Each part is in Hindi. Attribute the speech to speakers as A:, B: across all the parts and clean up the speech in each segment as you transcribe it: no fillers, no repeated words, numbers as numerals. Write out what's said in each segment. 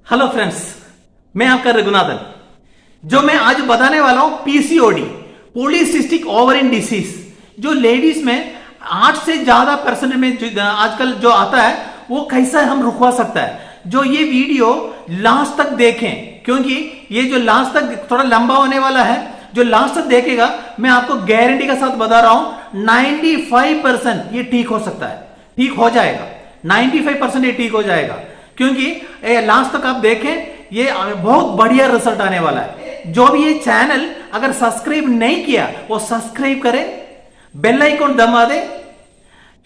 A: हेलो फ्रेंड्स, मैं आपका रघुनाथन। जो मैं आज बताने वाला हूं पीसीओडी, पॉलीसिस्टिक ओवरिन डिसीज, जो लेडीज में 8 से ज्यादा परसेंट में आजकल जो आता है वो कैसा हम रुकवा सकता है। जो ये वीडियो लास्ट तक देखें, क्योंकि ये जो लास्ट तक थोड़ा लंबा होने वाला है। जो लास्ट तक देखेगा मैं आपको गारंटी के साथ बता रहा हूं 95% ये ठीक हो सकता है, ठीक हो जाएगा। 95% ये ठीक हो जाएगा, क्योंकि लास्ट तक आप देखें, ये बहुत बढ़िया रिजल्ट आने वाला है। जो भी ये चैनल अगर सब्सक्राइब नहीं किया वो सब्सक्राइब करें, बेल आइकन दबा दें,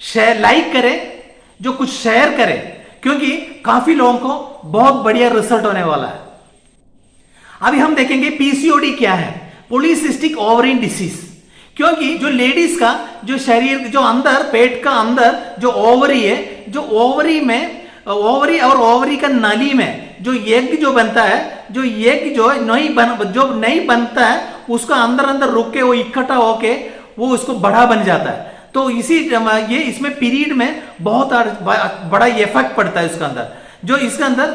A: शेयर लाइक करें, जो कुछ शेयर करें, क्योंकि काफी लोगों को बहुत बढ़िया रिजल्ट होने वाला है। अभी हम देखेंगे पीसीओडी क्या है, पॉलीसिस्टिक ओवरिन डिसीज। क्योंकि जो लेडीज का जो शरीर, जो अंदर पेट का अंदर जो ओवरी है, जो ओवरी में ओवरी और ओवरी का नली में जो एग जो बनता है, जो एग जो नहीं बनता है, उसका अंदर अंदर रुक के वो इकट्ठा होके वो उसको बड़ा बन जाता है। तो इसी ये इसमें पीरियड में बहुत बड़ा इफेक्ट पड़ता है इसके अंदर। जो इसके अंदर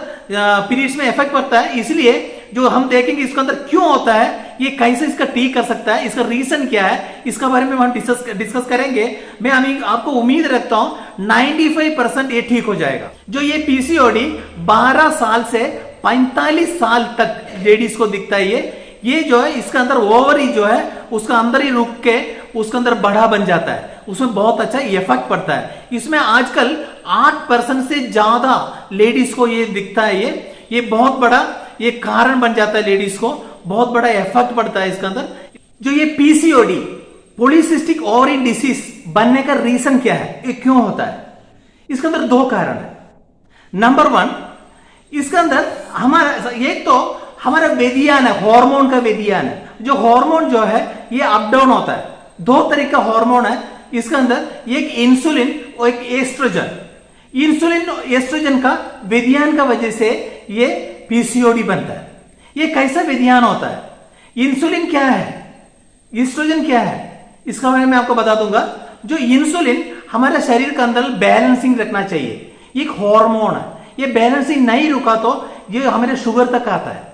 A: पीरियड्स में इफेक्ट पड़ता है, इसलिए जो हम देखेंगे इसके अंदर क्यों होता है, ये कैसे इसका ठीक कर सकता है, इसका रीजन क्या है, इसका बारे में हम डिस्कस करेंगे। मैं आपको उम्मीद रखता हूं 95% ये ठीक हो जाएगा। जो ये पीसीओडी 12 साल से 45 साल तक लेडीज को दिखता है। ये जो है इसका अंदर ओवरी जो है उसका अंदर ही रुक के उसके अंदर बड़ा बन जाता है, उसमें बहुत अच्छा इफेक्ट पड़ता है। इसमें आजकल 8% से ज्यादा लेडीज को ये दिखता है। ये बहुत बड़ा ये कारण बन जाता है, लेडीज को बहुत बड़ा इफेक्ट पड़ता है इसके अंदर। जो ये पीसीओडी, पॉलीसिस्टिक ओवरिन डिसीज बनने का रीजन क्या है, ये क्यों होता है? इसके अंदर 2 कारण है। नंबर 1, इसके अंदर हमारा एक तो हमारा व्यदियान है, हार्मोन का व्यदियान है। जो हार्मोन जो है ये अप डाउन होता है। 2 तरह का हार्मोन है इसके अंदर, एक इंसुलिन और एक एस्ट्रोजन। इंसुलिन और एस्ट्रोजन का व्यदियान का वजह से ये पीसीओडी बनता है। ये कैसा व्यदियान होता है? इंसुलिन क्या है, एस्ट्रोजन क्या है, इसका बारे में आपको बता दूंगा। जो इंसुलिन हमारे शरीर के अंदर बैलेंसिंग रखना चाहिए, एक हार्मोन है। ये बैलेंसिंग नहीं रुका तो ये हमारे शुगर तक आता है।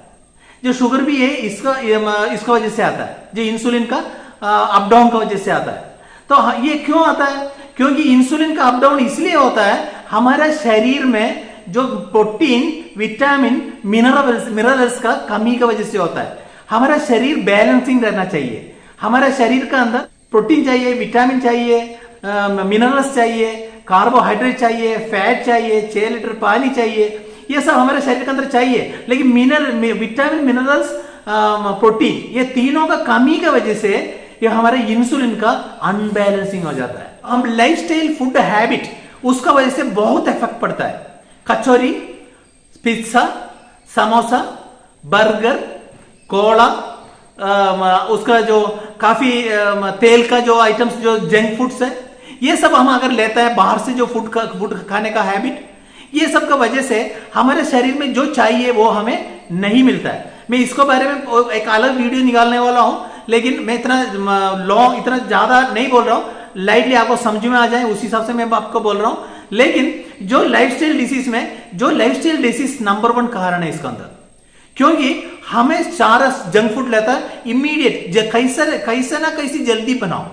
A: जो शुगर भी है इसका वजह से आता है, जो इंसुलिन का अप डाउन का वजह से आता है। तो ये क्यों आता है? क्योंकि इंसुलिन का अप डाउन इसलिए होता है, हमारे शरीर में जो प्रोटीन, विटामिन, मिनरल्स का कमी की वजह से होता है। हमारा शरीर बैलेंसिंग रहना चाहिए। हमारे शरीर का अंदर प्रोटीन चाहिए, विटामिन चाहिए, मिनरल्स चाहिए, कार्बोहाइड्रेट चाहिए, फैट चाहिए, 6 लीटर पानी चाहिए। ये सब हमारे शरीर के अंदर चाहिए। लेकिन विटामिन, मिनरल्स, प्रोटीन, ये तीनों का कमी की वजह से ये हमारे इंसुलिन का अनबैलेंसिंग हो जाता है। हम लाइफस्टाइल, फूड हैबिट, उसका वजह से बहुत इफेक्ट पड़ता है। कचौरी, पिज्जा, समोसा, बर्गर, कोला, उसका जो काफी तेल का जो आइटम्स, जो जंक फूड्स है, ये सब हम अगर लेते हैं बाहर से, जो फूड खाने का हैबिट, ये सब का वजह से हमारे शरीर में जो चाहिए वो हमें नहीं मिलता है। मैं इसको बारे में एक अलग वीडियो निकालने वाला हूं, लेकिन मैं इतना लॉन्ग, इतना ज्यादा नहीं बोल रहा हूं, लाइटली आपको समझ में आ जाए उस हिसाब से मैं आपको बोल रहा हूं। लेकिन जो लाइफस्टाइल डिसीज में, जो लाइफस्टाइल डिसीज नंबर 1 कारण है इसके अंदर, क्योंकि हमें सारा जंक फूड लेता है इमीडिएट, कैसे ना कैसे जल्दी बनाओ,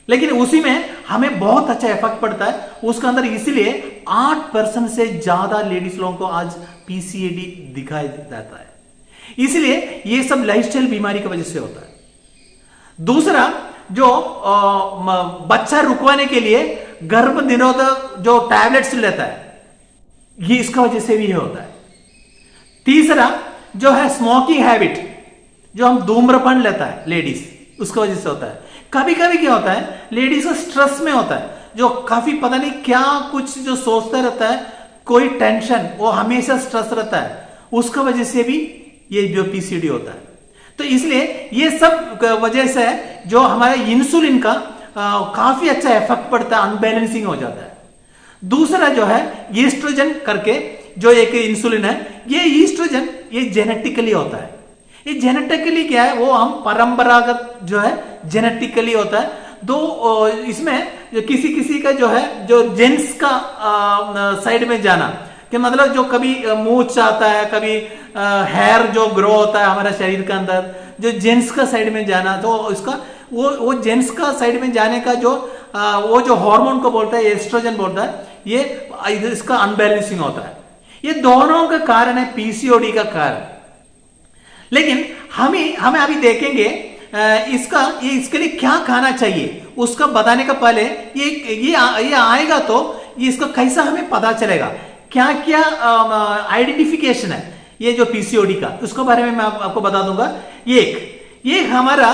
A: लेकिन उसी में हमें बहुत अच्छा इफेक्ट पड़ता है उसके अंदर। इसलिए 8% से ज्यादा लेडीज लोगों को आज पीसीओडी दिखाई देता है। इसलिए ये सब लाइफस्टाइल बीमारी की वजह से होता है। दूसरा, जो बच्चा रुकवाने के लिए गर्भ निरोधक जो टैबलेट्स लेता है, ये इसका वजह से भी होता है। तीसरा जो है स्मोकिंग हैबिट, जो हम धूम्रपान लेता है लेडीज, उसकी वजह से होता है। कभी कभी क्या होता है, लेडीज का स्ट्रेस में होता है, जो काफी पता नहीं क्या कुछ जो सोचता रहता है, कोई टेंशन, वो हमेशा स्ट्रेस रहता है, उसका वजह से भी ये जो पीसीओडी होता है। तो इसलिए ये सब वजह से जो हमारा इंसुलिन का काफी अच्छा इफेक्ट पड़ता है, अनबैलेंसिंग हो जाता है। दूसरा जो है ईस्ट्रोजन करके जो एक इंसुलिन है, ये ईस्ट्रोजन ये जेनेटिकली होता है। ये जेनेटिकली क्या है, वो हम परंपरागत जो है जेनेटिकली होता है। इसमें किसी किसी का जो है, जो जेंट्स का साइड में जाना, कि मतलब जो कभी मूछ आता है, कभी हेयर जो ग्रो होता है हमारे शरीर के अंदर, जो जेंट्स का साइड में जाना, तो इसका वो जेंट्स का साइड में जाने का जो वो जो हार्मोन को बोलता है एस्ट्रोजन बोलता है, ये इसका अनबैलेंसिंग होता है। ये दोनों का कारण है पीसीओडी का कारण। लेकिन हमें अभी देखेंगे इसके लिए क्या खाना चाहिए उसका बताने का पहले ये आएगा तो ये इसका कैसा हमें पता चलेगा, क्या क्या आइडेंटिफिकेशन है ये जो पीसीओडी का, उसके बारे में मैं आपको बता दूंगा। ये हमारा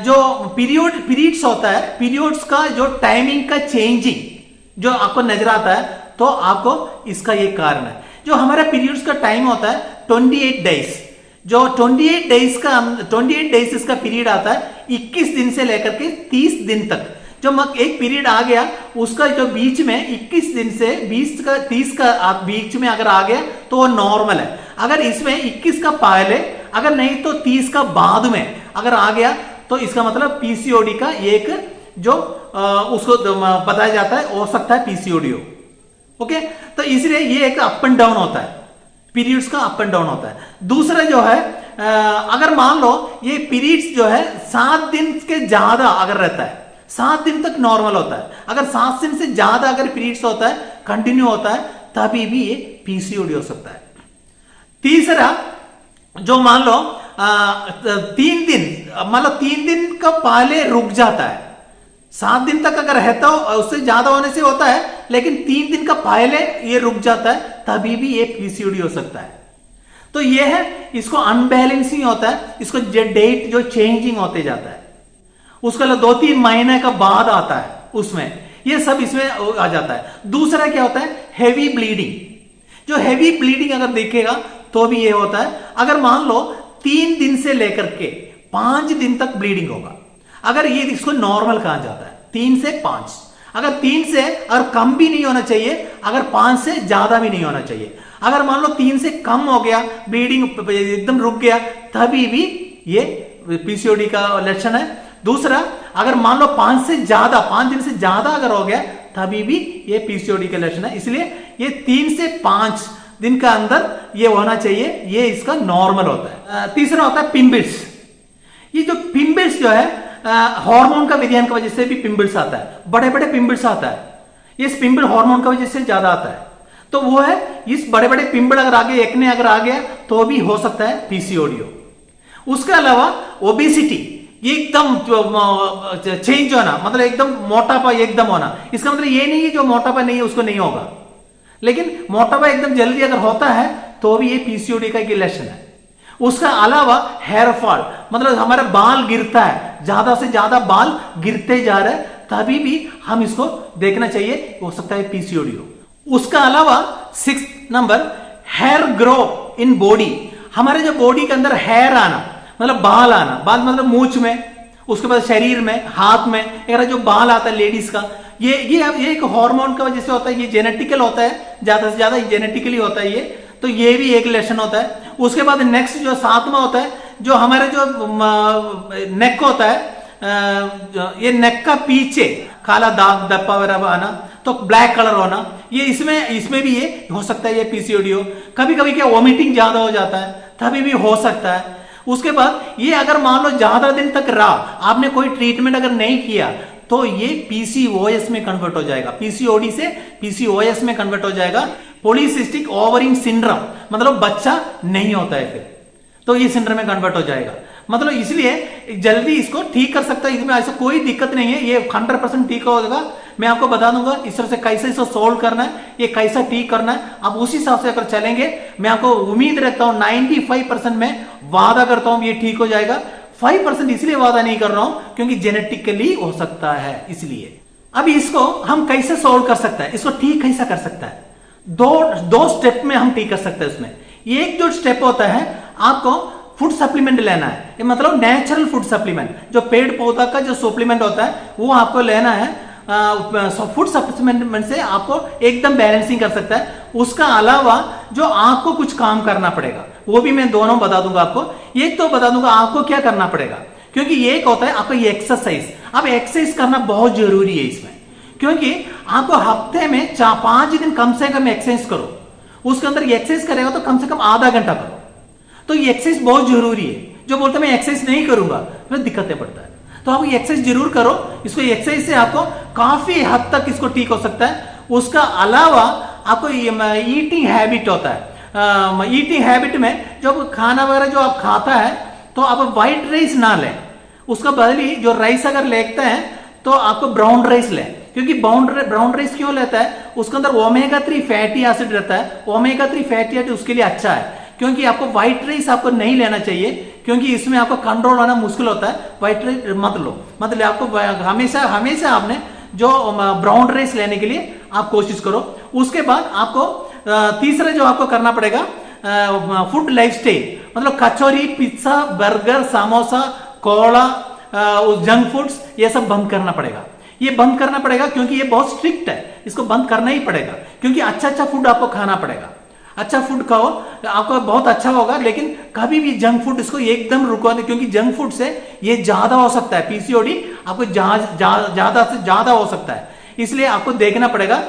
A: जो पीरियड्स होता है, पीरियड्स का जो टाइमिंग का चेंजिंग जो आपको नजर आता है, तो आपको इसका ये कारण है। जो हमारा पीरियड्स का टाइम होता है 28 डेज, जो 28 डेज इसका पीरियड आता है 21 दिन से लेकर के 30 दिन तक। जो एक पीरियड आ गया उसका जो बीच में 21 दिन से 20 का 30 का बीच में अगर आ गया तो वो नॉर्मल है। अगर इसमें 21 का पहले, अगर नहीं तो 30 का बाद में अगर आ गया तो इसका मतलब पीसीओडी का एक जो उसको बताया जाता है, हो सकता है पीसीओडी हो। ओके, तो इसलिए ये एक अप एंड डाउन होता है, पीरियड्स का अप एंड डाउन होता है। दूसरा जो है अगर मान लो ये पीरियड्स जो है 7 दिन के ज्यादा अगर रहता है, 7 दिन तक नॉर्मल होता है, अगर 7 दिन से ज्यादा अगर पीरियड्स होता है, कंटिन्यू होता है, तभी भी ये पीसीओडी हो सकता है। तीसरा जो मान लो 3 दिन, मान लो 3 दिन का पहले रुक जाता है, 7 दिन तक अगर है तो उससे ज्यादा होने से होता है, लेकिन 3 दिन का पहले ये रुक जाता है, तभी भी ये पीसीओडी हो सकता है। तो ये है, इसको अनबैलेंसिंग होता है, इसको डेट जो चेंजिंग होते जाता है, उसका 2-3 महीने का बाद आता है, उसमें ये सब इसमें आ जाता है। दूसरा क्या होता है, हेवी ब्लीडिंग। जो हेवी ब्लीडिंग अगर देखेगा तो भी ये होता है। अगर मान लो 3 दिन से लेकर के 5 दिन तक ब्लीडिंग होगा, अगर ये इसको नॉर्मल कहा जाता है 3 से 5। अगर 3 से और कम भी नहीं होना चाहिए, अगर 5 से ज्यादा भी नहीं होना चाहिए। अगर मान लो 3 से कम हो गया, ब्लीडिंग एकदम रुक गया, तभी भी ये पीसीओडी का लक्षण है। दूसरा, अगर मान लो 5 दिन से ज्यादा अगर हो गया, तभी भी ये पीसीओडी का लक्षण है। इसलिए ये 3 से 5 दिन का अंदर ये होना चाहिए, ये इसका नॉर्मल होता है। तीसरा होता है पिंपल्स। ये जो पिंपल्स जो है हार्मोन का विधियन की वजह से भी पिंपल्स आता है, बड़े बड़े पिंपल्स आता है, ये पिंपल हार्मोन की वजह से ज्यादा आता है। तो वो है, इस बड़े बड़े पिंपल अगर आगे एक्ने अगर आ गया तो भी हो सकता है पीसीओडी हो। उसके अलावा ओबेसिटी, एकदम चेंज होना, मतलब एकदम मोटापा एकदम होना, इसका मतलब ये नहीं है जो मोटापा नहीं है उसको नहीं होगा, लेकिन मोटापा एकदम जल्दी अगर होता है तो भी ये पीसीओडी का एक लक्षण है। उसका अलावा हेयर फॉल, मतलब हमारा बाल गिरता है, ज्यादा से ज्यादा बाल गिरते जा रहे हैं, तभी भी हम इसको देखना चाहिए, हो सकता है पीसीओडी हो। उसका अलावा 6 number, hair grow in body. हमारे जो बॉडी के अंदर हेयर आना, मतलब बाल आना, बाल मतलब मूंछ में, उसके बाद शरीर में, हाथ में, अगर जो बाल आता है लेडीज का, ये एक हार्मोन की वजह से होता है, ये जेनेटिकल होता है, ज्यादा से ज्यादा जेनेटिकली होता है ये, तो ये भी एक लक्षण होता है। उसके बाद नेक्स्ट जो 7वां होता है, जो हमारे जो नेक होता है, ये नेक का पीछे काला दाग धब्बा वगैरह आना, तो ब्लैक कलर होना, ये इसमें भी ये हो सकता है ये पीसीओडी हो। कभी कभी क्या वोमिटिंग ज्यादा हो जाता है, तभी भी हो सकता है। उसके बाद ये अगर मान लो ज्यादा दिन तक रहा, आपने कोई ट्रीटमेंट अगर नहीं किया, तो ये पीसीओएस में कन्वर्ट हो जाएगा, पीसीओडी से पीसीओएस में कन्वर्ट हो जाएगा, पॉलीसिस्टिक ओवरी सिंड्रोम, मतलब बच्चा नहीं होता है फिर, तो ये सिंड्रोम में कन्वर्ट हो जाएगा। मतलब इसलिए जल्दी इसको ठीक कर सकता है, इसमें ऐसा कोई दिक्कत नहीं है, ये 100% ठीक होगा। मैं आपको बता दूंगा इस तरह से कैसे इसको सोल्व करना है, ये कैसा ठीक करना है, आप उसी हिसाब से अगर चलेंगे, मैं आपको उम्मीद रखता हूं 95% में वादा करता हूं ये ठीक हो जाएगा। 5% इसलिए वादा नहीं कर रहा हूं क्योंकि जेनेटिकली हो सकता है, इसलिए। अब इसको हम कैसे सोल्व कर सकते हैं, इसको ठीक कैसा कर सकता है, दो स्टेप में हम ठीक कर सकते हैं। उसमें एक जो स्टेप होता है, आपको फूड सप्लीमेंट लेना है, ये मतलब नेचुरल फूड सप्लीमेंट, जो पेड़ पौधा का जो सप्लीमेंट होता है वो आपको लेना है। फूड सप्लीमेंट से आपको एकदम बैलेंसिंग कर सकता है। उसका अलावा जो आपको कुछ काम करना पड़ेगा, वो भी मैं दोनों बता दूंगा आपको। एक तो बता दूंगा आपको क्या करना पड़ेगा, क्योंकि एक होता है आपको ये एक्सरसाइज। अब एक्सरसाइज करना बहुत जरूरी है इसमें, क्योंकि आपको हफ्ते में 5 दिन कम से कम एक्सरसाइज करो। उसके अंदर एक्सरसाइज करेगा तो कम से कम आधा घंटा करो। तो ये एक्सरसाइज बहुत जरूरी है। जो बोलते मैं एक्सरसाइज नहीं करूंगा फिर दिक्कतें पड़ता है। तो आप एक्सरसाइज जरूर करो। इसको एक्सरसाइज से आपको काफी हद तक इसको ठीक हो सकता है। उसका अलावा आपको ईटिंग हैबिट होता है। ईटिंग हैबिट में जब खाना वगैरह जो आप खाता है तो आप व्हाइट राइस ना लें, उसका बदली जो राइस अगर लेते हैं तो आपको ब्राउन राइस लें। क्योंकि ब्राउन राइस क्यों लेता है, उसके अंदर ओमेगा 3 फैटी एसिड रहता है। ओमेगा 3 फैटी एसिड उसके लिए अच्छा है। क्योंकि आपको व्हाइट राइस आपको नहीं लेना चाहिए, क्योंकि इसमें आपको कंट्रोल होना मुश्किल होता है। व्हाइट राइस मत लो, मतलब आपको हमेशा आपने जो ब्राउन राइस लेने के लिए आप कोशिश करो। उसके बाद आपको तीसरा जो आपको करना पड़ेगा फूड लाइफस्टाइल, मतलब kachori, pizza, burger, samosa, cola, junk foods, ये सब बंद करना पड़ेगा। ये बंद करना पड़ेगा क्योंकि ये बहुत स्ट्रिक्ट है, इसको बंद करना ही पड़ेगा। क्योंकि अच्छा फूड आपको खाना पड़ेगा। अच्छा फूड खाओ, आपको बहुत अच्छा होगा। लेकिन कभी भी जंक फूड इसको एकदम रुको नहीं, क्योंकि जंक फूड से ये ज्यादा हो सकता है। पीसीओडी आपको ज्यादा से ज्यादा हो सकता है, इसलिए आपको देखना पड़ेगा।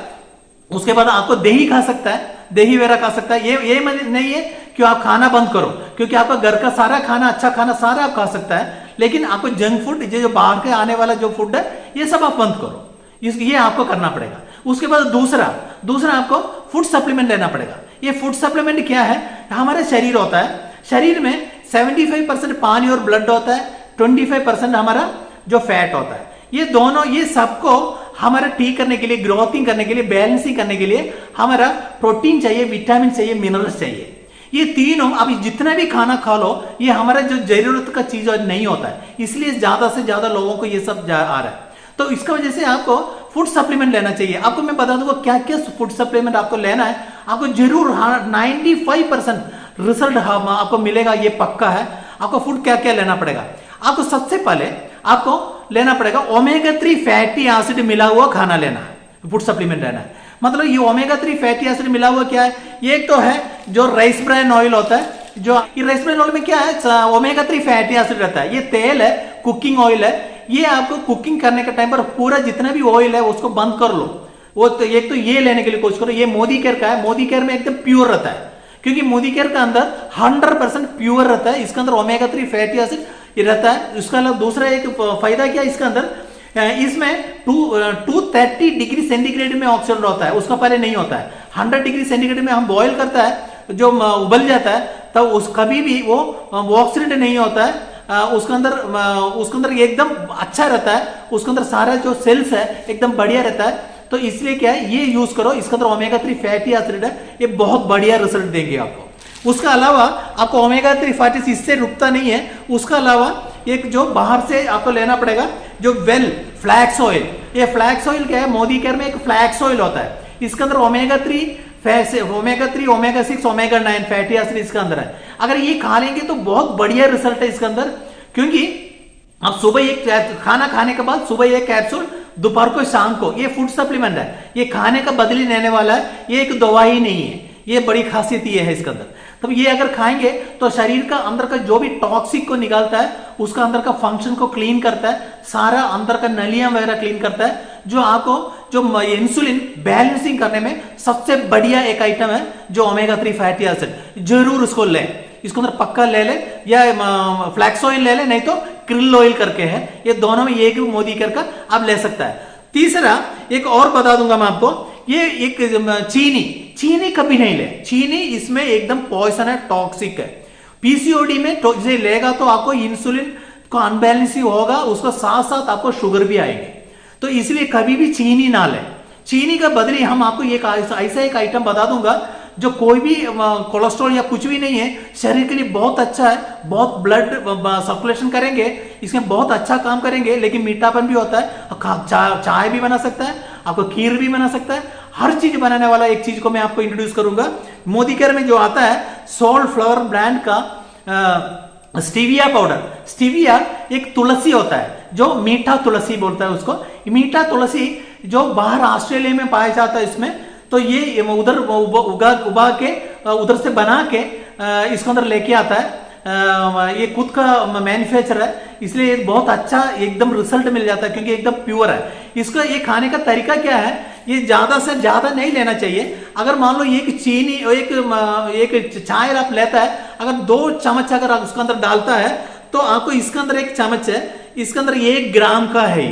A: उसके बाद आपको दही खा सकता है, दही वगैरह खा सकता है। ये नहीं है कि आप खाना बंद करो, क्योंकि आपका घर का सारा खाना, अच्छा खाना सारा आप खा सकता है। लेकिन आपको जंक फूड, जो बाहर के आने वाला जो फूड है, ये सब आप बंद करो। ये आपको करना पड़ेगा। उसके बाद दूसरा आपको फूड सप्लीमेंट लेना पड़ेगा। ये फूड सप्लीमेंट क्या है, हमारा शरीर होता है, शरीर में 75% पानी और ब्लड होता है, 25% हमारा जो फैट होता है। ये दोनों, ये सबको हमारा ठीक करने के लिए, ग्रोथिंग करने के लिए, बैलेंसिंग करने के लिए हमारा प्रोटीन चाहिए, विटामिन चाहिए, मिनरल्स चाहिए। ये तीनों अब जितना भी खाना खा लो, ये हमारा जो जरूरत का चीज नहीं होता है, इसलिए ज्यादा से ज्यादा लोगों को ये सब आ रहा है। तो इसका वजह से आपको फूड सप्लीमेंट लेना चाहिए। आपको मैं बता दूंगा क्या क्या फूड सप्लीमेंट आपको लेना है। आपको जरूर 95% रिजल्ट आपको मिलेगा, ये पक्का है। आपको फूड क्या क्या लेना पड़ेगा, आपको सबसे पहले आपको लेना पड़ेगा ओमेगा 3 फैटी एसिड मिला हुआ खाना लेना है, फूड सप्लीमेंट लेना है। मतलब ये ओमेगा 3 फैटी एसिड मिला हुआ क्या है, ये एक तो है जो राइस ब्रान ऑयल होता है। जो ये राइस ब्रान ऑयल में क्या है, ओमेगा 3 फैटी एसिड रहता है। ये तेल है, कुकिंग ऑयल है। ये आपको कुकिंग करने के टाइम पर पूरा जितना भी ऑयल है उसको बंद कर लो। वो तो एक तो ये लेने के लिए कोशिश करो। ये मोदी केयर का है, मोदी केयर में एकदम प्योर रहता है, क्योंकि मोदी केयर का अंदर 100% प्योर रहता है। इसके अंदर ओमेगा 3 फैटी एसिड रहता है। उसका अलावा दूसरा एक फायदा क्या है इसके अंदर, इसमें 230 डिग्री सेंटीग्रेड में ऑक्सीजन होता है, उसका पहले नहीं होता है। 100 डिग्री सेंटीग्रेड में हम बॉयल करता है, जो उबल जाता है, तब उस कभी भी वो ऑक्सीडेंट नहीं होता है। उसके अंदर एकदम अच्छा रहता है। उसके अंदर सारा जो सेल्स है एकदम बढ़िया रहता है। तो इसलिए क्या है, ये यूज करो। इसके अंदर ओमेगा 3 फैटी एसिड है, ये बहुत बढ़िया रिजल्ट देंगे आपको। उसका अलावा आपको ओमेगा 3 फैटी इससे रुकता नहीं है। उसका अलावा एक जो बाहर से आपको लेना पड़ेगा, जो फ्लैक्स ऑयल। ये फ्लैक्स ऑयल क्या है, मोदी केयर में एक फ्लैक्स ऑयल होता है। इसके अंदर omega 3, omega 6, omega 9 fatty acid इसके अंदर है। अगर ये खा लेंगे तो बहुत बढ़िया रिजल्ट है इसके अंदर। क्योंकि आप सुबह एक खाना खाने के बाद सुबह एक कैप्सूल, दोपहर को, शाम को, ये फूड सप्लीमेंट है। ये खाने का बदली लेने वाला है, ये एक दवा ही नहीं है। ये बड़ी खासियत ये है इसके अंदर। तब ये अगर खाएंगे तो शरीर का अंदर का जो भी टॉक्सिक को निकालता है, उसका अंदर का फंक्शन को क्लीन करता है, सारा अंदर का नलियां वगैरह क्लीन करता है। जो आपको जो इंसुलिन बैलेंसिंग करने में सबसे बढ़िया एक आइटम है जो ओमेगा 3 फैटी एसिड। जरूर उसको लें, इसको अंदर पक्का ले ले, या फ्लैक्स ऑयल ले ले, नहीं तो क्रिल ऑयल करके है। ये दोनों में एक मोदी केयर का आप ले सकता है। तीसरा एक और बता दूंगा मैं आपको, ये एक चीनी कभी नहीं ले। चीनी इसमें एकदम पॉइजन है, टॉक्सिक है। पीसीओडी में इसे लेगा तो आपको इंसुलिन को अनबैलेंस ही होगा, उसका साथ साथ आपको शुगर भी आएगी। तो इसलिए कभी भी चीनी ना ले। चीनी का बदले हम आपको एक ऐसा एक आइटम बता दूंगा जो कोई भी कोलेस्ट्रॉल या कुछ भी नहीं है, शरीर के लिए बहुत अच्छा है, बहुत ब्लड सर्कुलेशन करेंगे, इसमें बहुत अच्छा काम करेंगे। लेकिन मीठापन भी होता है, चाय भी बना सकता है, आपको खीर भी बना सकता है। हर चीज बनाने वाला एक चीज को मैं आपको इंट्रोड्यूस करूंगा। मोदी केयर में जो आता है सोल्ट फ्लावर ब्रांड का स्टीविया पाउडर। स्टीविया एक तुलसी होता है, जो मीठा तुलसी बोलता है उसको। मीठा तुलसी जो बाहर ऑस्ट्रेलिया में पाया जाता है इसमें, तो ये उधर उगा के उधर से बना के इसको अंदर लेके आता है। ये खुद का मैन्युफैक्चर है, इसलिए बहुत अच्छा एकदम रिजल्ट मिल जाता है, क्योंकि एकदम प्योर है। इसका ये खाने का तरीका क्या है, ये ज्यादा से ज्यादा नहीं लेना चाहिए। अगर मान लो एक चीनी एक चाय आप लेता है, अगर 2 चम्मच अगर आप उसके अंदर डालता है तो आपको इसके अंदर 1 चम्मच है, इसके अंदर 1 ग्राम का है,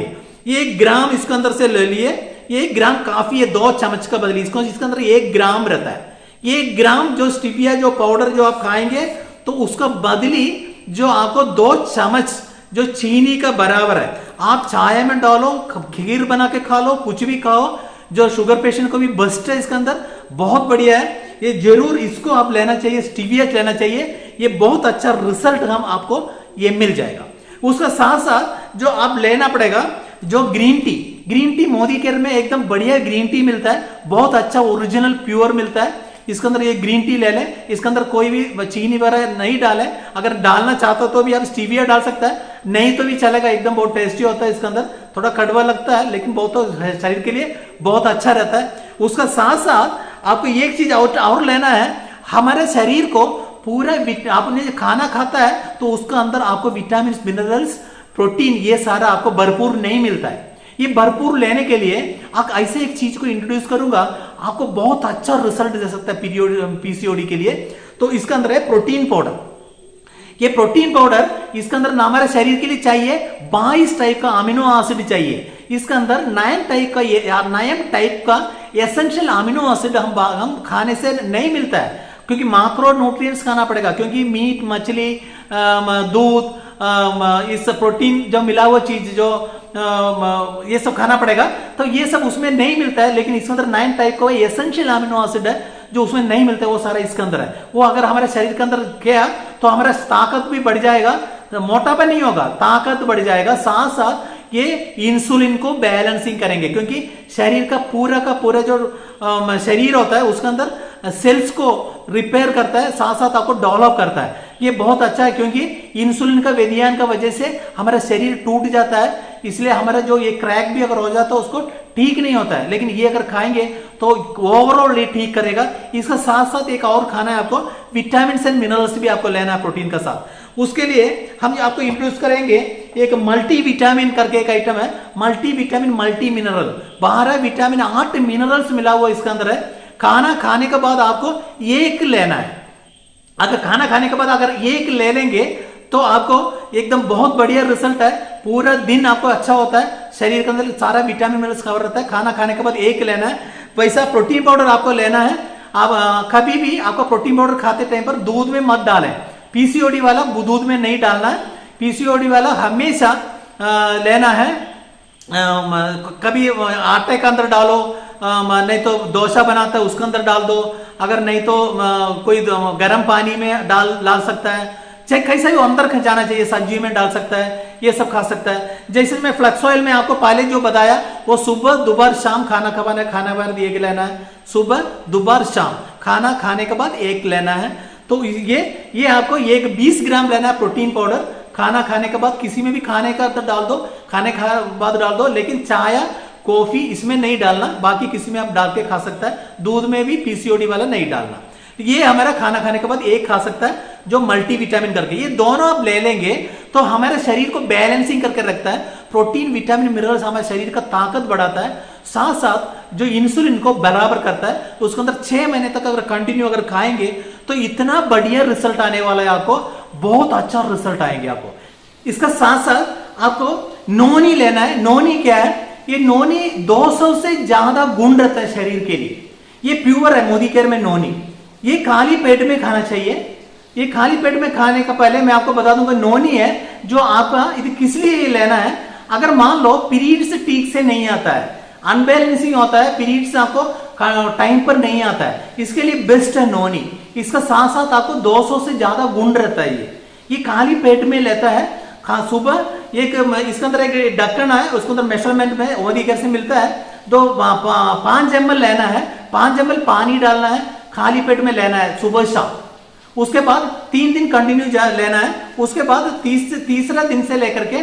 A: ये 1 ग्राम इसके अंदर से ले लिए, ये 1 ग्राम काफी है 2 चम्मच का बदली, इसके अंदर 1 ग्राम रहता है। ये 1 ग्राम जो स्टीविया जो पाउडर जो आप खाएंगे तो उसका बदली जो आपको 2 चम्मच जो चीनी का बराबर है, आप चाय में डालो, खीर बना के खा लो, कुछ भी खाओ, जो शुगर पेशेंट को भी बेस्ट है इसके अंदर, बहुत बढ़िया है। ये जरूर इसको आप लेना चाहिए, स्टीविया लेना चाहिए, ये बहुत अच्छा रिजल्ट हम आपको ये मिल जाएगा। उसका साथ साथ जो आप लेना पड़ेगा जो ग्रीन टी मोदी केयर में एकदम बढ़िया ग्रीन टी मिलता है, बहुत अच्छा ओरिजिनल प्योर मिलता है। इसके अंदर ये ग्रीन टी ले लें, इसके अंदर कोई भी चीनी वगैरह नहीं डाले, अगर डालना चाहते हो तो भी आप स्टीविया डाल सकता है, नहीं तो भी चलेगा, एकदम बहुत टेस्टी होता है। इसके अंदर थोड़ा कड़वा लगता है लेकिन बहुत तो शरीर के लिए बहुत अच्छा रहता है। उसका साथ साथ आपको एक चीज और लेना है, हमारे शरीर को पूरा आपने खाना खाता है तो उसका अंदर आपको विटामिन मिनरल्स प्रोटीन ये सारा आपको भरपूर नहीं मिलता है। ये भरपूर लेने के लिए आप ऐसे एक चीज को इंट्रोड्यूस करूंगा, आपको बहुत अच्छा रिजल्ट दे सकता है पीसीओडी के लिए। तो इसके अंदर है प्रोटीन पाउडर। ये प्रोटीन पाउडर इसके अंदर हमारे शरीर के लिए चाहिए 22 टाइप का अमीनो एसिड चाहिए। इसके अंदर 9 टाइप का एसेंशियल अमीनो एसिड हम खाने से नहीं मिलता है, क्योंकि माक्रो न्यूट्रिएंट्स खाना पड़ेगा, क्योंकि मीट मछली दूध इस प्रोटीन जो मिला हुआ चीज जो ये सब खाना पड़ेगा, तो ये सब उसमें नहीं मिलता है। लेकिन इसके अंदर 9 टाइप का एसेंशियल अमीनो एसिड है जो उसमें नहीं मिलता है, वो सारा इसके अंदर है। वो अगर हमारे शरीर के अंदर गया तो हमारा ताकत भी बढ़ जाएगा, मोटापा नहीं होगा, ताकत बढ़ जाएगा। साथ साथ ये इंसुलिन को बैलेंसिंग करेंगे, क्योंकि शरीर का पूरा जो शरीर होता है उसके अंदर सेल्स को रिपेयर करता है, साथ साथ आपको डेवलप करता है। ये बहुत अच्छा है, क्योंकि इंसुलिन का व्यवधान का वजह से हमारा शरीर टूट जाता है, इसलिए हमारा जो ये क्रैक भी अगर हो जाता है उसको ठीक नहीं होता है। लेकिन ये अगर खाएंगे तो ओवरऑल ये ठीक करेगा। इसका साथ साथ एक और खाना है आपको, विटामिन एंड मिनरल्स भी आपको लेना है प्रोटीन का साथ। उसके लिए हम आपको इंट्रोड्यूस करेंगे एक मल्टी विटामिन करके एक आइटम है, multi vitamin multi mineral. 12 vitamin 8 minerals मिला हुआ इसके अंदर है। खाना खाने के बाद आपको एक लेना है। अगर खाना खाने के बाद अगर एक ले लेंगे तो आपको एकदम बहुत बढ़िया रिजल्ट है, पूरा दिन आपको अच्छा होता है, शरीर के अंदर सारा विटामिन मिनरल्स कवर रहता है। खाना खाने के बाद एक लेना है। वैसा प्रोटीन पाउडर आपको लेना है। आप कभी भी आपको प्रोटीन पाउडर खाते टाइम पर दूध में मत डालें, पीसीओडी वाला दूध में नहीं डालना है। पीसीओडी वाला हमेशा लेना है, कभी आटे के अंदर डालो, नहीं तो डोसा बनाता है उसके अंदर डाल दो, अगर नहीं तो कोई गर्म पानी में डाल सकता है, चाहे कैसा भी अंदर जाना चाहिए, सब्जी में डाल सकता है, ये सब खा सकता है। जैसे मैं फ्लैक्स ऑयल में आपको पहले जो बताया, वो सुबह दोपहर शाम खाना बाद एक लेना है, सुबह दोपहर शाम खाना खाने के बाद एक लेना है। तो ये आपको 20 ग्राम लेना है प्रोटीन पाउडर। खाना खाने के बाद किसी में भी खाने का डाल दो, खाने के बाद डाल दो, लेकिन चाय कॉफी इसमें नहीं डालना, बाकी किसी में आप डाल के खा सकता है। दूध में भी पीसीओडी वाला नहीं डालना। ये हमारा खाना खाने के बाद एक खा सकता है, जो मल्टी विटामिन करके। ये दोनों आप ले लेंगे तो हमारे शरीर को बैलेंसिंग करके रखता है। प्रोटीन विटामिन मिनरल्स हमारे शरीर का ताकत बढ़ाता है, साथ साथ जो इंसुलिन को बराबर करता है। तो उसके अंदर 6 महीने तक अगर कंटिन्यू अगर खाएंगे तो इतना बढ़िया रिजल्ट आने वाला है, आपको बहुत अच्छा रिजल्ट आएंगे आपको। इसका साथ साथ आपको नोनी लेना है। नोनी क्या है? ये नोनी 200 से ज्यादा गुण रहता है शरीर के लिए। ये प्योर है मोदी केयर में नोनी। ये खाली पेट में खाना चाहिए। ये खाली पेट में खाने का पहले मैं आपको बता दूंगा, नोनी है जो आपका किस लिए लेना है। अगर मान लो पीरियड्स ठीक से नहीं आता है, अनबैलेंसिंग होता है, पीरियड्स आपको टाइम पर नहीं आता है, इसके लिए बेस्ट है नोनी। इसका साथ साथ आपको 200 से ज्यादा गुण रहता है। ये खाली पेट में लेता है। सुबह एक इसके अंदर एक ढक्कन है, उसके अंदर मेजरमेंट में मोदी केयर से मिलता है। 5 ml लेना है, 5 ml पानी डालना है, खाली पेट में लेना है सुबह शाम। उसके बाद 3 दिन कंटिन्यू लेना है। उसके बाद तीसरा दिन से लेकर के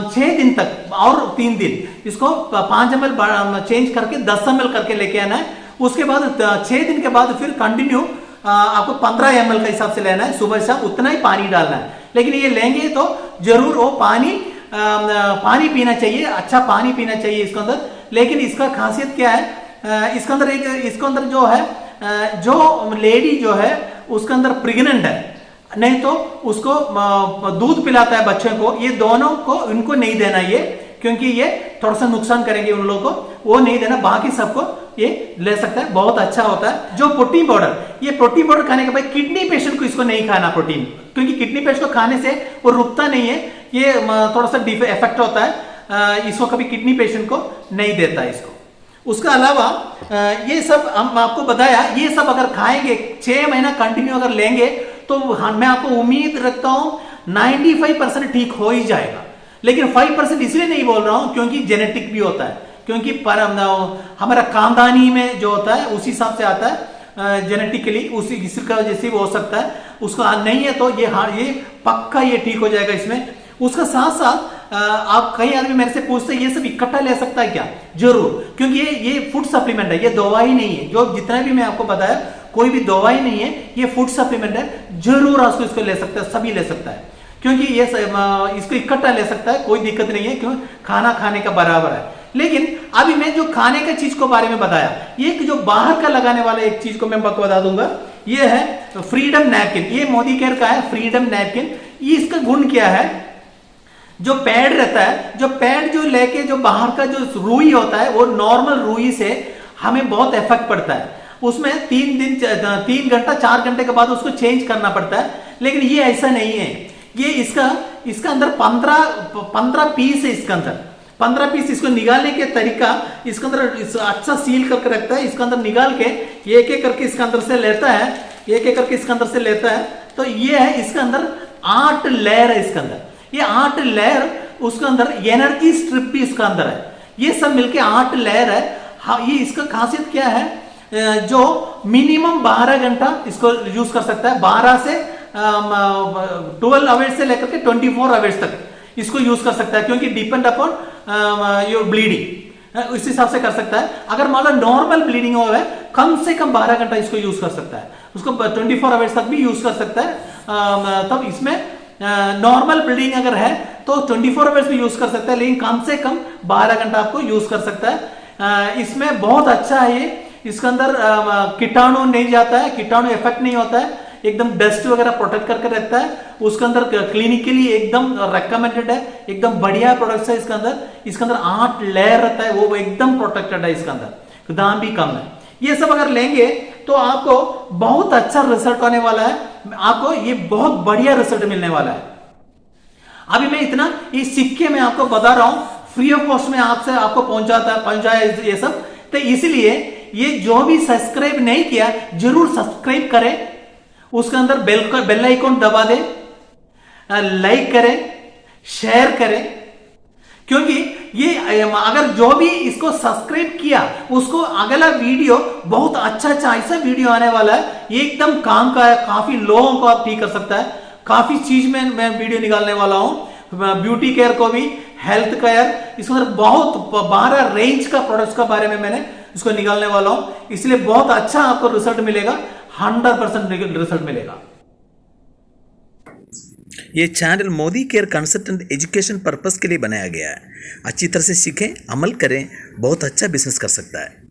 A: 6 दिन तक और 3 दिन इसको 5 ml चेंज करके 10 ml करके लेके आना है। उसके बाद 6 दिन के बाद फिर कंटिन्यू आपको 15 ml का हिसाब से लेना है, सुबह शाम उतना ही पानी डालना है। लेकिन ये लेंगे तो जरूर वो पानी पानी पीना चाहिए, अच्छा पानी पीना चाहिए इसके अंदर। लेकिन इसका खासियत क्या है, इसके अंदर जो है जो लेडी जो है उसके अंदर प्रेग्नेंट है, नहीं तो उसको दूध पिलाता है बच्चे को, ये दोनों को इनको नहीं देना ये, क्योंकि ये थोड़ा सा नुकसान करेंगे उन लोगों को, वो नहीं देना। बाकी सबको ये ले सकता है, बहुत अच्छा होता है। जो प्रोटीन पाउडर, ये प्रोटीन पाउडर खाने के बाद किडनी पेशेंट को इसको नहीं खाना प्रोटीन, क्योंकि किडनी पेशेंट को खाने से वो रुकता नहीं है, ये थोड़ा सा इफेक्ट होता है, इसको कभी किडनी पेशेंट को नहीं देता है इसको। उसके अलावा ये सब हम आपको बताया, ये सब अगर खाएंगे 6 महीना कंटिन्यू अगर लेंगे तो मैं आपको उम्मीद रखता हूं 95% ठीक हो ही जाएगा। लेकिन 5% इसलिए नहीं बोल रहा हूं क्योंकि जेनेटिक भी होता है, क्योंकि हमारा खानदानी में जो होता है उसी हिसाब से आता है, जेनेटिकली उसी इसका जैसे भी हो सकता है, उसका नहीं है तो ये पक्का ये ठीक हो जाएगा इसमें। उसका साथ साथ आप कई आदमी मेरे से पूछते हैं ये सब इकट्ठा ले सकता है क्या? जरूर, क्योंकि ये फूड सप्लीमेंट है, ये दवाई नहीं है। जो जितना भी मैं आपको बताया कोई भी दवाई नहीं है, ये फूड सप्लीमेंट है। जरूर आपको इसको ले सकता है, सभी ले सकता है, क्योंकि ये इसको इकट्ठा ले सकता है, कोई दिक्कत नहीं है, क्यों खाना खाने का बराबर है। लेकिन अभी मैं जो खाने का चीज को बारे में बताया, ये जो बाहर का लगाने वाला एक चीज को मैं बता दूंगा, ये है फ्रीडम नैपकिन। ये मोदी केयर का है फ्रीडम नैपकिन। ये इसका गुण क्या है, जो पैड रहता है, जो पैड जो लेके जो बाहर का जो रुई होता है, वो नॉर्मल रुई से हमें बहुत इफेक्ट पड़ता है। उसमें 3 घंटा 4 घंटे के बाद उसको चेंज करना पड़ता है। लेकिन ये ऐसा नहीं है, ये इसका अंदर 15 पीस है, इसके अंदर 15 पीस। इसको निकालने के तरीका, इसके अंदर अच्छा सील करके रखता है, इसके अंदर निकाल के एक एक करके इसके अंदर से लेता है, एक एक करके इसके अंदर से लेता है। तो ये है, इसके अंदर 8 लेयर है, इसके अंदर ये 8 लेयर, उसके अंदर एनर्जी स्ट्रिप भी इसका अंदर है, ये सब मिलके 8 लेयर है। हाँ, ये इसका खासियत क्या है, जो मिनिमम 12 घंटा इसको यूज कर सकता है, 12 से 12 आवर्स से लेकर के 24 आवर्स तक इसको यूज कर सकता है, क्योंकि डिपेंड अपॉन योर ब्लीडिंग, उस हिसाब से कर सकता है। अगर मान लो नॉर्मल ब्लीडिंग हो है, कम से कम 12 घंटा इसको यूज कर सकता है, उसको 24 आवर्स तक भी यूज कर सकता है। तब इसमें नॉर्मल ब्लीडिंग अगर है तो 24 आवर्स भी यूज कर सकता है, लेकिन कम से कम 12 घंटा आपको यूज कर सकता है। इसमें बहुत अच्छा है ये, इसके अंदर कीटाणु नहीं जाता है, कीटाणु इफेक्ट नहीं होता है, एकदम डस्ट वगैरह प्रोटेक्ट करके रहता है। उसके अंदर क्लिनिकली एकदम रेकमेंडेड है, एकदम बढ़िया प्रोडक्ट है। इसके अंदर 8 लेयर रहता है, वो एकदम प्रोटेक्टेड है, इसके अंदर दाम भी कम है। ये सब अगर लेंगे तो आपको बहुत अच्छा रिजल्ट आने वाला है, आपको ये बहुत बढ़िया रिजल्ट मिलने वाला है। अभी मैं इतना ये सिक्के में आपको बता रहा हूं, फ्री ऑफ कॉस्ट में आपको पहुंचाया ये सब। तो इसलिए ये जो भी सब्सक्राइब नहीं किया जरूर सब्सक्राइब करें, उसके अंदर बेल आइकॉन दबा दें, लाइक करें, शेयर करें, क्योंकि ये अगर जो भी इसको सब्सक्राइब किया उसको अगला वीडियो बहुत अच्छा ऐसा वीडियो आने वाला है, ये एकदम काम का है, काफी लोगों को आप ठीक कर सकता है। काफी चीज में मैं वीडियो निकालने वाला हूं, ब्यूटी केयर को भी, हेल्थ केयर, इसके अंदर बहुत 12 रेंज का प्रोडक्ट्स के बारे में मैंने इसको निकालने वाला हूं, इसलिए बहुत अच्छा आपको रिजल्ट मिलेगा, 100% रिजल्ट मिलेगा।
B: ये channel Modi care consultant education purpose के लिए बनाया गया है। अच्छी तरह से सीखें, अमल करें, बहुत अच्छा बिजनेस कर सकता है।